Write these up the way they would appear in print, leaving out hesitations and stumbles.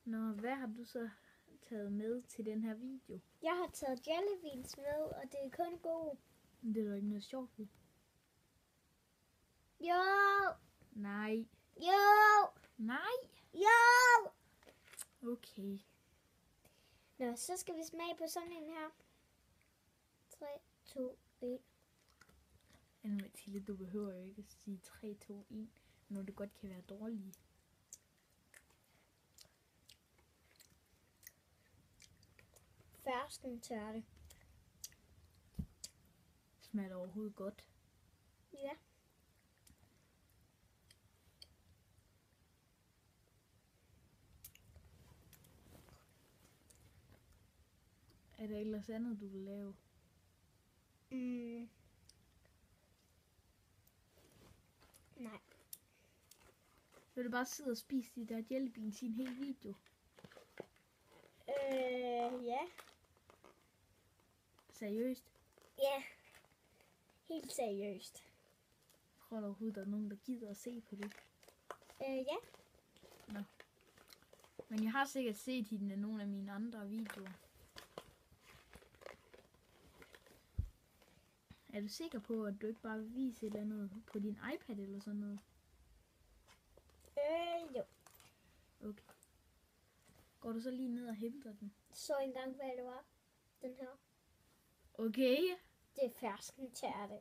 Nå, hvad har du så taget med til den her video? Jeg har taget jellybeans med, og det er kun god. Men det er da ikke noget sjovt i. Jo! Nej. Jo! Nej. Jo! Okay. Nå, så skal vi smage på sådan en her. 3, 2, 1. Anne-Mathilde, du behøver jo ikke at sige 3, 2, 1, når det godt kan være dårlige. Fersken tørte. Smager det overhovedet godt? Ja. Er der ellers andet, du vil lave? Nej. Vil du bare sidde og spise de der jellybeans i en hel video? Ja. Seriøst? Ja. Helt seriøst. Tror du overhovedet, der er nogen, der gider at se på det? Ja. Nå. Men jeg har sikkert set hende i nogle af mine andre videoer. Er du sikker på, at du ikke bare vil vise et eller andet på din iPad eller sådan noget? Jo. Okay. Går du så lige ned og henter den? Så engang, hvad det var. Den her. Okay. Det er fersken tærte.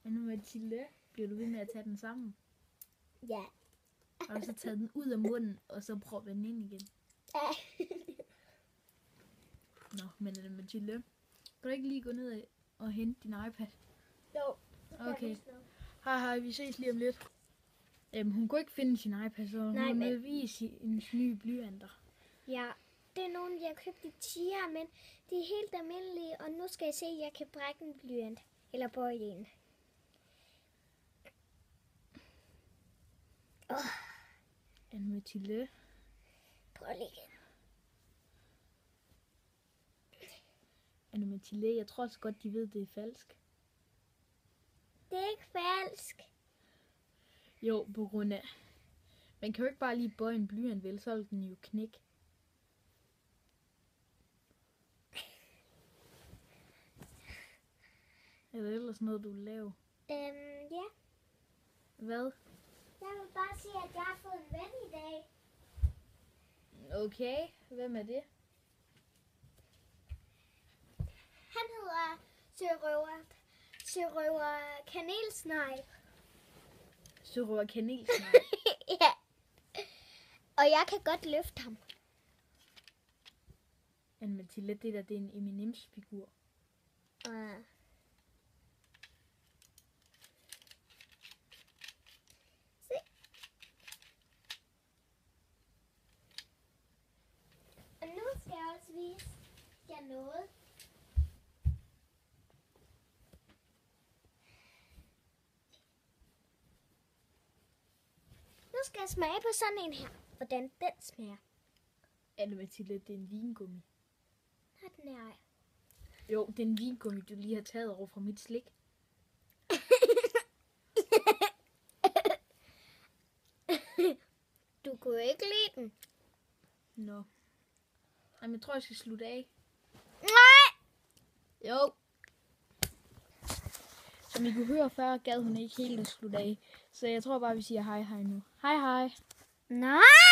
Men nu Mathilde, bliver du ved med at tage den sammen? Ja. Og så taget den ud af munden, og så proppe den ind igen? Ja. Nå, men Mathilde, kan du ikke lige gå ned og hente din iPad? Jo. Okay. Hej, vi ses lige om lidt. Hun kunne ikke finde sin iPad, så hun vil vise hendes nye blyanter. Ja, det er nogle, jeg købte i Tia, men de er helt almindelige, og nu skal jeg se, at jeg kan brække en blyant. Eller bøje en. Anne-Mathilde. Prøv lige igen. Anne-Mathilde, jeg tror også godt, de ved, det er falsk. Det er ikke falsk. Jo, på grund af... Man kan jo ikke bare lige bøje en blyant, vel? Så vil den jo knække. Er det ellers noget, du vil lave? Ja. Hvad? Jeg vil bare sige, at jeg har fået en ven i dag. Okay, hvem er det? Han hedder Sørøver Kanelsnegl. Sørøver Kanelsnegl. Ja. Og jeg kan godt løfte ham. Anne-Mathilde, det er en M&M's-figur. Se. Og nu skal jeg også vise jer noget. Nu skal jeg smage på sådan en her. Hvordan den smager. Anne-Mathilde, det er en vingummi. Nej, den er ej. Jo, det er en vingummi, du lige har taget over fra mit slik. Du kunne ikke lide den. Nå. Jamen, jeg tror, jeg skal slutte af. Nej! Jo. Som I kunne høre før, gad hun ikke helt at slutte af. Så jeg tror bare, vi siger hej hej nu. Hej hej. Nej!